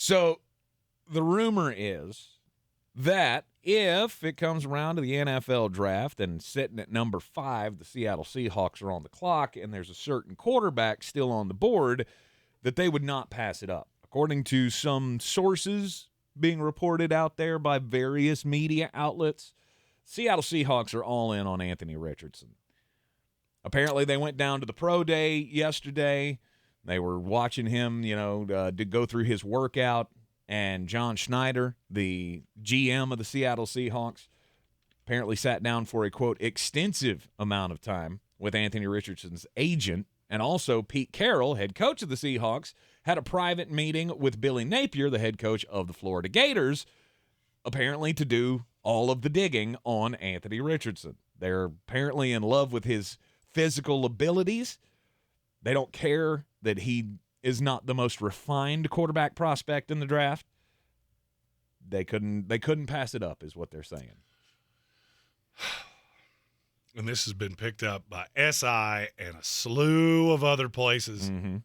So the rumor is that if it comes around to the NFL draft and sitting at number 5, the Seattle Seahawks are on the clock and there's a certain quarterback still on the board, that they would not pass it up. According to some sources being reported out there by various media outlets, Seattle Seahawks are all in on Anthony Richardson. Apparently, they went down to the pro day yesterday. They were watching him, to go through his workout. And John Schneider, the GM of the Seattle Seahawks, apparently sat down for a, quote, extensive amount of time with Anthony Richardson's agent. And also Pete Carroll, head coach of the Seahawks, had a private meeting with Billy Napier, the head coach of the Florida Gators, apparently to do all of the digging on Anthony Richardson. They're apparently in love with his physical abilities. They don't care that he is not the most refined quarterback prospect in the draft. They couldn't pass it up, is what they're saying. And this has been picked up by SI and a slew of other places. Mm-hmm.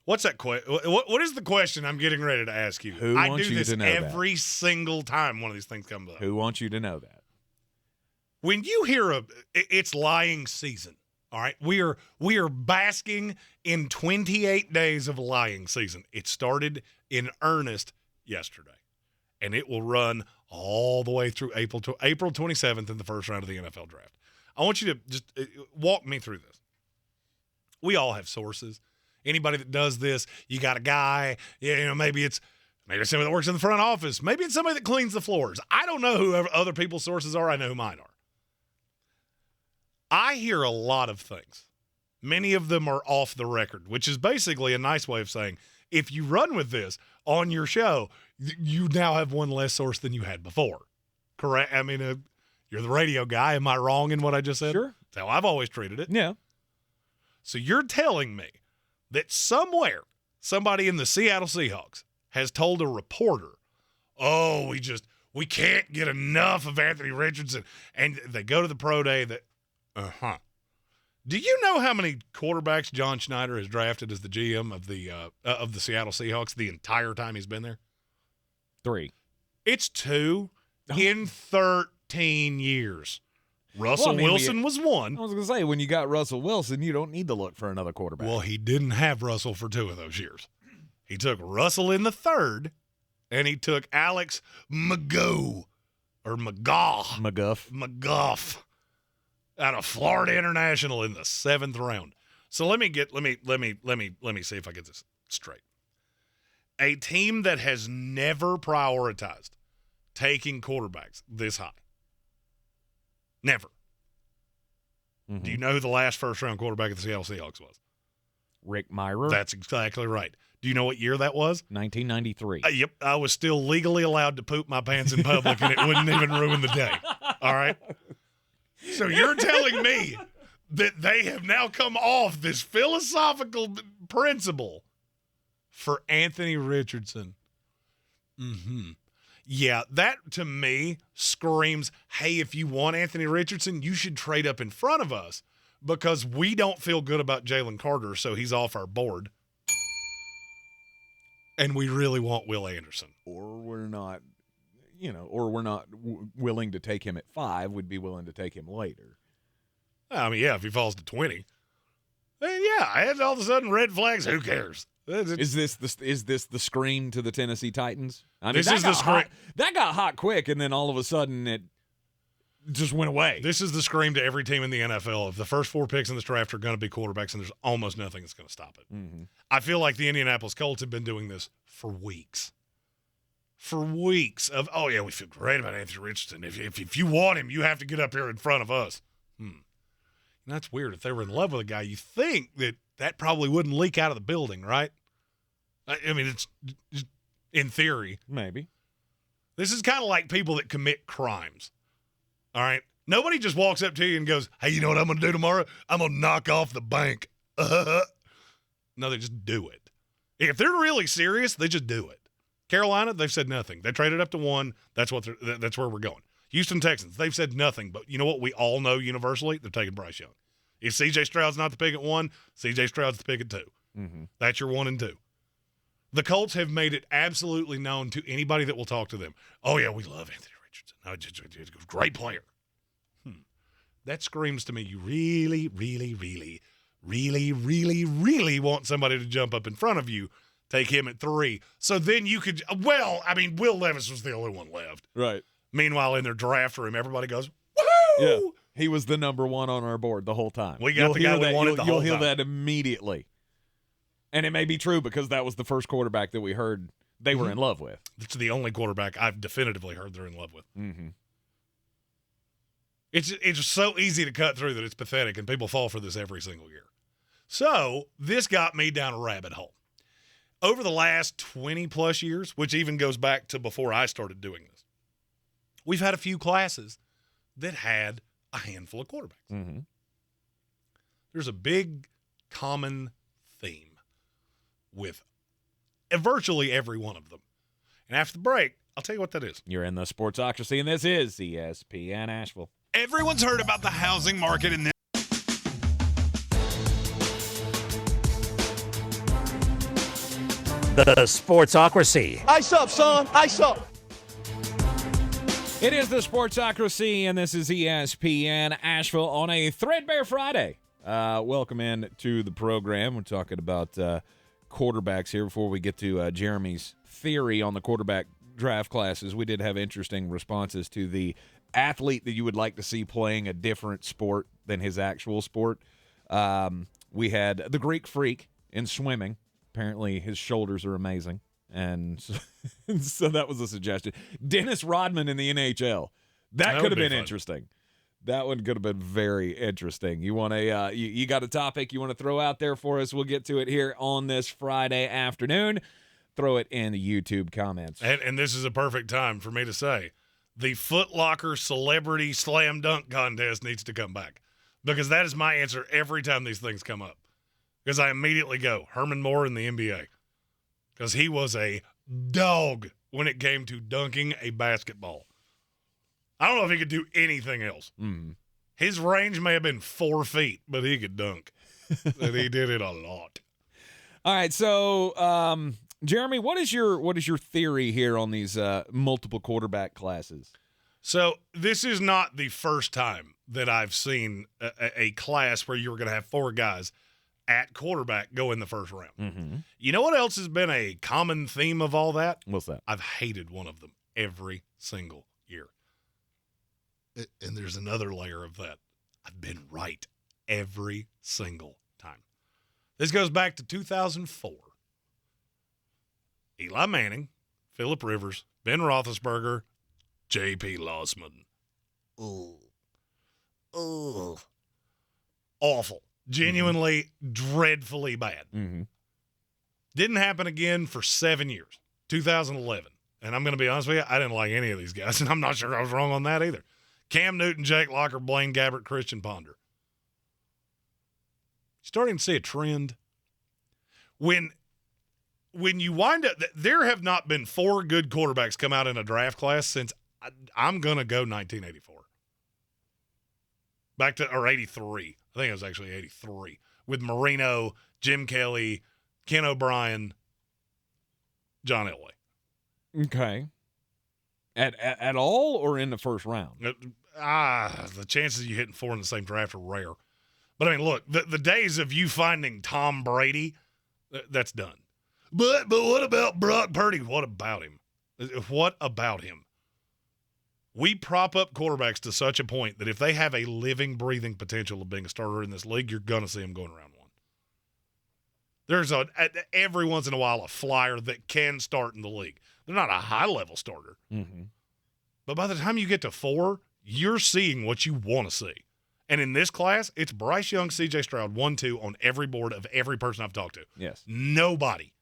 What's that what is the question I'm getting ready to ask you? Who I wants do you this to know every single time one of these things comes up. Who wants you to know that? When you hear it's lying season, all right? We are basking in 28 days of lying season. It started in earnest yesterday, and it will run all the way through April 27th in the first round of the NFL draft. I want you to just walk me through this. We all have sources. Anybody that does this, you got a guy, maybe it's somebody that works in the front office. Maybe it's somebody that cleans the floors. I don't know who other people's sources are. I know who mine are. I hear a lot of things. Many of them are off the record, which is basically a nice way of saying, if you run with this on your show, you now have one less source than you had before. Correct? I mean, you're the radio guy. Am I wrong in what I just said? Sure. That's how I've always treated it. Yeah. So you're telling me that somewhere, somebody in the Seattle Seahawks has told a reporter, we can't get enough of Anthony Richardson. And they go to the pro day that, Do you know how many quarterbacks John Schneider has drafted as the GM of the Seattle Seahawks the entire time he's been there? 3. It's 2 in 13 years. Russell Wilson was 1. I was going to say, when you got Russell Wilson, you don't need to look for another quarterback. Well, he didn't have Russell for 2 of those years. He took Russell in the 3rd, and he took Alex McGough out of Florida International in the 7th round. So let me see if I get this straight. A team that has never prioritized taking quarterbacks this high. Never. Mm-hmm. Do you know who the last first-round quarterback of the Seattle Seahawks was? Rick Myrer. That's exactly right. Do you know what year that was? 1993. Yep. I was still legally allowed to poop my pants in public, and it wouldn't even ruin the day. All right? So you're telling me that they have now come off this philosophical principle for Anthony Richardson. Mm-hmm. Yeah, that to me screams, hey, if you want Anthony Richardson, you should trade up in front of us because we don't feel good about Jalen Carter, so he's off our board. And we really want Will Anderson. Or we're not, willing to take him at 5. We'd be willing to take him later. I mean, yeah, if he falls to 20. Then, yeah, and all of a sudden, red flags, who cares? Is this the scream to the Tennessee Titans? I mean, this is the scream. That got hot quick, and then all of a sudden it just went away. This is the scream to every team in the NFL. If the first 4 picks in this draft are going to be quarterbacks, and there's almost nothing that's going to stop it. Mm-hmm. I feel like the Indianapolis Colts have been doing this for weeks. For weeks of, we feel great about Anthony Richardson. If you want him, you have to get up here in front of us. And that's weird. If they were in love with a guy, you think that probably wouldn't leak out of the building, right? I mean, it's in theory. Maybe. This is kind of like people that commit crimes. All right? Nobody just walks up to you and goes, hey, you know what I'm going to do tomorrow? I'm going to knock off the bank. No, they just do it. If they're really serious, they just do it. Carolina, they've said nothing. They traded up to 1. That's where we're going. Houston Texans, they've said nothing. But you know what we all know universally? They're taking Bryce Young. If C.J. Stroud's not the pick at 1, C.J. Stroud's the pick at 2. Mm-hmm. That's your 1 and 2. The Colts have made it absolutely known to anybody that will talk to them. Oh, yeah, we love Anthony Richardson. Oh, just a great player. That screams to me you really, really, really, really, really, really want somebody to jump up in front of you, take him at 3. So then you could – Will Levis was the only one left. Right. Meanwhile, in their draft room, everybody goes, woohoo! Yeah. He was the number 1 on our board the whole time. We got the guy we wanted the whole time. You'll hear that immediately. And it may be true because that was the first quarterback that we heard they were in love with. It's the only quarterback I've definitively heard they're in love with. Mm-hmm. It's so easy to cut through that it's pathetic, and people fall for this every single year. So this got me down a rabbit hole. Over the last 20-plus years, which even goes back to before I started doing this, we've had a few classes that had a handful of quarterbacks. Mm-hmm. There's a big common theme with virtually every one of them. And after the break, I'll tell you what that is. You're in the Sportsocracy, and this is ESPN Asheville. Everyone's heard about the housing market in this. The Sportsocracy. Ice up, son. Ice up. It is the Sportsocracy, and this is ESPN Asheville on a Threadbare Friday. Welcome in to the program. We're talking about quarterbacks here before we get to Jeremy's theory on the quarterback draft classes. We did have interesting responses to the athlete that you would like to see playing a different sport than his actual sport. We had the Greek Freak in swimming. Apparently his shoulders are amazing. And so that was a suggestion. Dennis Rodman in the NHL. That could have been interesting. That one could have been very interesting. You want a you got a topic you want to throw out there for us? We'll get to it here on this Friday afternoon. Throw it in the YouTube comments. And this is a perfect time for me to say, the Foot Locker Celebrity Slam Dunk Contest needs to come back, because that is my answer every time these things come up. Because I immediately go, Herman Moore in the NBA. Because he was a dog when it came to dunking a basketball. I don't know if he could do anything else. Mm-hmm. His range may have been 4 feet, but he could dunk. And he did it a lot. All right, so Jeremy, what is your theory here on these multiple quarterback classes? So this is not the first time that I've seen a class where you were going to have 4 guys at quarterback go in the first round. Mm-hmm. You know what else has been a common theme of all that? What's that? I've hated one of them every single year. And there's another layer of that. I've been right every single time. This goes back to 2004. Eli Manning, Phillip Rivers, Ben Roethlisberger, J.P. Lossman. Ooh. Awful. Genuinely, dreadfully bad. Mm-hmm. Didn't happen again for 7 years. 2011. And I'm going to be honest with you, I didn't like any of these guys, and I'm not sure I was wrong on that either. Cam Newton, Jake Locker, Blaine Gabbert, Christian Ponder. Starting to see a trend. When you wind up, there have not been 4 good quarterbacks come out in a draft class since I'm going to go 1984. Or 83. I think it was actually 83. With Marino, Jim Kelly, Ken O'Brien, John Elway. Okay. At all or in the first round? The chances of you hitting 4 in the same draft are rare. But, I mean, look, the days of you finding Tom Brady, that's done. But what about Brock Purdy? What about him? What about him? We prop up quarterbacks to such a point that if they have a living, breathing potential of being a starter in this league, you're going to see them going around 1. There's every once in a while a flyer that can start in the league. They're not a high-level starter. Mm-hmm. But by the time you get to 4, you're seeing what you want to see. And in this class, it's Bryce Young, C.J. Stroud, 1-2 on every board of every person I've talked to. Yes. Nobody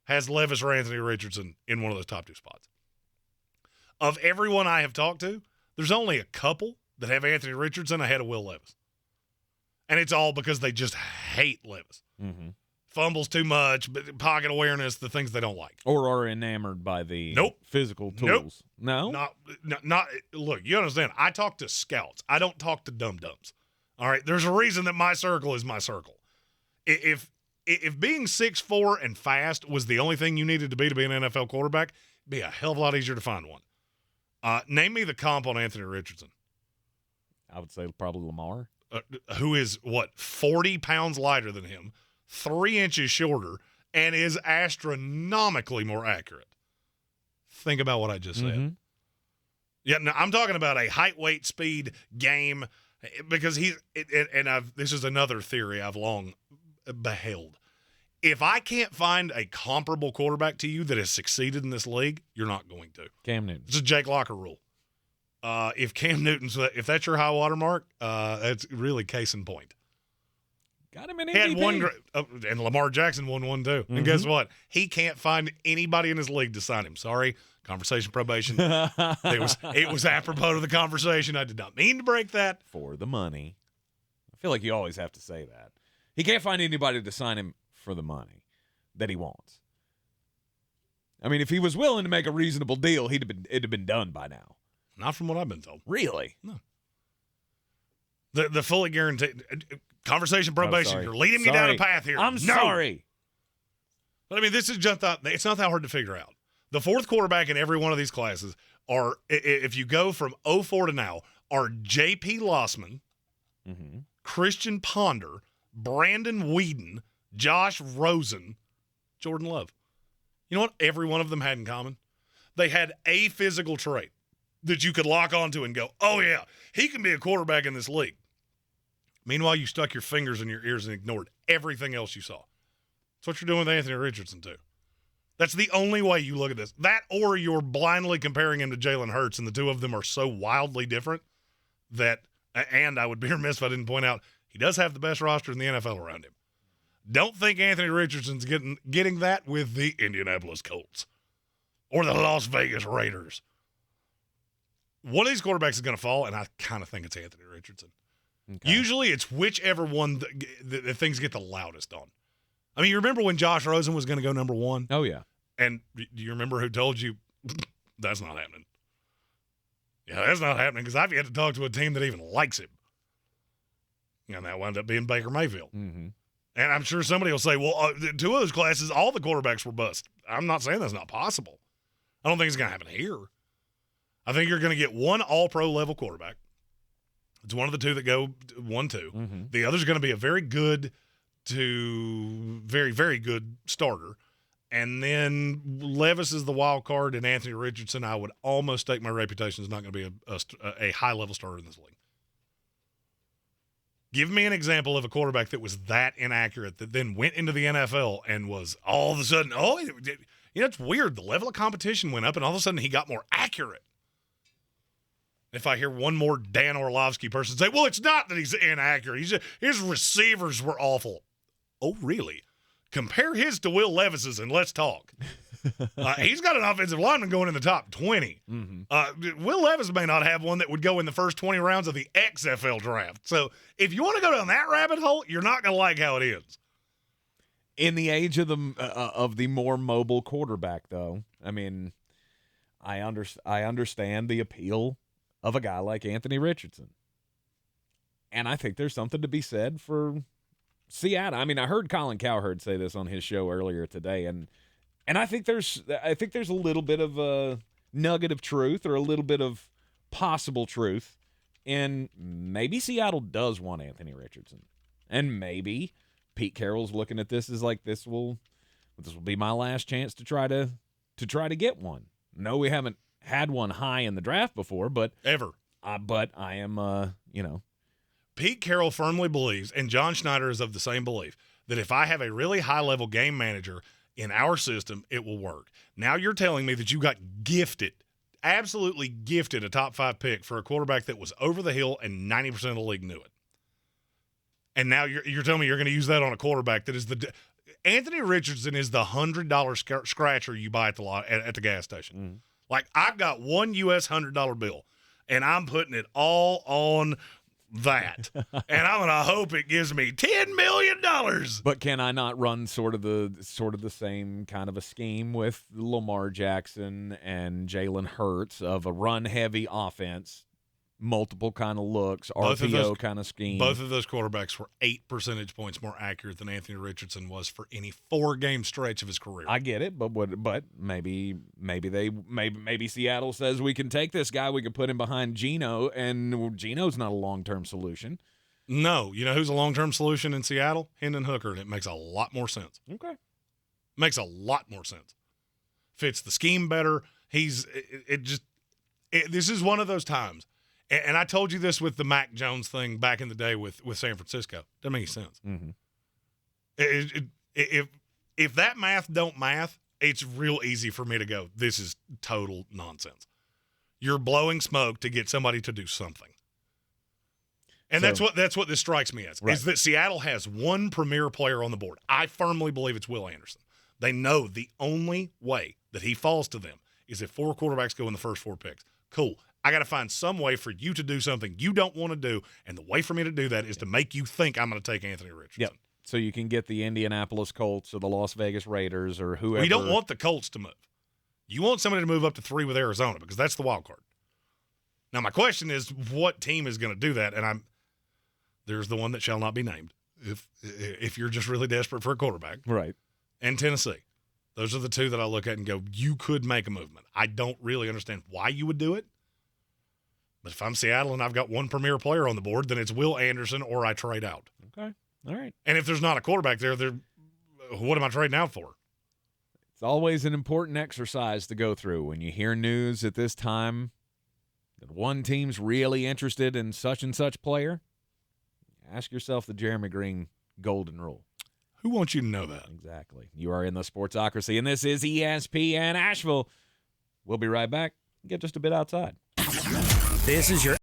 has Levis or Anthony Richardson in one of those top 2 spots. Of everyone I have talked to, there's only a couple that have Anthony Richardson ahead of Will Levis. And it's all because they just hate Levis. Mm-hmm. Fumbles too much, but pocket awareness, the things they don't like. Or are enamored by the physical tools. Nope. Not. Look, you understand, I talk to scouts. I don't talk to dum-dums. All right? There's a reason that my circle is my circle. If if being 6'4" and fast was the only thing you needed to be an NFL quarterback, it'd be a hell of a lot easier to find one. Name me the comp on Anthony Richardson. I would say probably Lamar. Who is, 40 pounds lighter than him, 3 inches shorter, and is astronomically more accurate. Think about what I just said. Yeah, no, I'm talking about a height, weight, speed game because this is another theory I've long beheld. If I can't find a comparable quarterback to you that has succeeded in this league, you're not going to. Cam Newton. It's a Jake Locker rule. If Cam Newton's, if that's your high water mark, that's really case in point. Got him in MVP. He had one, and Lamar Jackson won one too. And guess what? He can't find anybody in his league to sign him. Sorry, conversation probation. It was apropos to the conversation. I did not mean to break that. For the money. I feel like you always have to say that. He can't find anybody to sign him for the money that he wants. I mean, if he was willing to make a reasonable deal, it'd have been done by now. Not from what I've been told. Really? No. The fully guaranteed conversation probation. You're leading me down a path here. I'm sorry. But I mean, this is just it's not that hard to figure out. The fourth quarterback in every one of these classes are, if you go from 04 to now, are J.P. Lossman, Christian Ponder, Brandon Whedon, Josh Rosen, Jordan Love. You know what every one of them had in common? They had a physical trait that you could lock onto and go, oh, yeah, he can be a quarterback in this league. Meanwhile, you stuck your fingers in your ears and ignored everything else you saw. That's what you're doing with Anthony Richardson, too. That's the only way you look at this. That or you're blindly comparing him to Jalen Hurts, and the two of them are so wildly different that, and I would be remiss if I didn't point out, he does have the best roster in the NFL around him. Don't think Anthony Richardson's getting that with the Indianapolis Colts or the Las Vegas Raiders. One of these quarterbacks is going to fall, and I kind of think it's Anthony Richardson. Okay. Usually it's whichever one that things get the loudest on. I mean, you remember when Josh Rosen was going to go number 1? Oh, yeah. And do you remember who told you that's not happening? Yeah, that's not happening because I've yet to talk to a team that even likes him. And that wound up being Baker Mayfield. And I'm sure somebody will say, well, 2 of those classes, all the quarterbacks were bust. I'm not saying that's not possible. I don't think it's going to happen here. I think you're going to get one all-pro level quarterback. It's one of the two that go 1-2. The other's going to be a very good to very, very good starter. And then Levis is the wild card, and Anthony Richardson, I would almost stake my reputation is not going to be a high-level starter in this league. Give me an example of a quarterback that was that inaccurate that then went into the NFL and was all of a sudden, it's weird. The level of competition went up, and all of a sudden he got more accurate. If I hear one more Dan Orlovsky person say, well, it's not that he's inaccurate. His receivers were awful. Oh, really? Compare his to Will Levis's and let's talk. He's got an offensive lineman going in the top 20. Will Levis may not have one that would go in the first 20 rounds of the XFL draft. So if you want to go down that rabbit hole, you're not going to like how it ends. In the age of the more mobile quarterback, though, I mean, I understand the appeal of a guy like Anthony Richardson. And I think there's something to be said for Seattle. I mean, I heard Colin Cowherd say this on his show earlier today, and I think there's a little bit of a nugget of truth or a little bit of possible truth in maybe Seattle does want Anthony Richardson. And maybe Pete Carroll's looking at this as like this will be my last chance to try to get one. No, we haven't had one high in the draft before, but ever. But I am, Pete Carroll firmly believes, and John Schneider is of the same belief, that if I have a really high-level game manager in our system, it will work. Now you're telling me that you got gifted, absolutely gifted a top 5 pick for a quarterback that was over the hill and 90% of the league knew it. And now you're telling me you're going to use that on a quarterback that is Anthony Richardson is the $100 scratcher you buy at the gas station. Like, I've got one U.S. $100 bill, and I'm putting it all on that. And I'm going to hope it gives me $10 million. But can I not run sort of the same kind of a scheme with Lamar Jackson and Jalen Hurts of a run-heavy offense multiple kind of looks, Both of RPO those- kind of scheme. Both of those quarterbacks were 8 percentage points more accurate than Anthony Richardson was for any 4-game stretch of his career. I get it, but maybe Seattle says we can take this guy, we can put him behind Geno, and Geno's not a long-term solution. No, you know who's a long-term solution in Seattle? Hendon Hooker, and it makes a lot more sense. Okay. Makes a lot more sense. Fits the scheme better. This is one of those times. And I told you this with the Mac Jones thing back in the day with San Francisco. Doesn't make any sense. Mm-hmm. If that math don't math, it's real easy for me to go, this is total nonsense. You're blowing smoke to get somebody to do something. And that's what this strikes me as, is that Seattle has one premier player on the board. I firmly believe it's Will Anderson. They know the only way that he falls to them is if 4 quarterbacks go in the first 4 picks. Cool. I got to find some way for you to do something you don't want to do, and the way for me to do that is to make you think I'm going to take Anthony Richardson. Yep. So you can get the Indianapolis Colts or the Las Vegas Raiders or whoever. We don't want the Colts to move. You want somebody to move up to 3 with Arizona because that's the wild card. Now, my question is, what team is going to do that? And there's the one that shall not be named if you're just really desperate for a quarterback. Right. And Tennessee. Those are the 2 that I look at and go, you could make a movement. I don't really understand why you would do it. But if I'm Seattle and I've got one premier player on the board, then it's Will Anderson or I trade out. Okay. All right. And if there's not a quarterback there, what am I trading out for? It's always an important exercise to go through when you hear news at this time that one team's really interested in such and such player. Ask yourself the Jeremy Greene golden rule. Who wants you to know that? Exactly. You are in the Sportsocracy, and this is ESPN Asheville. We'll be right back. Get just a bit outside. This is your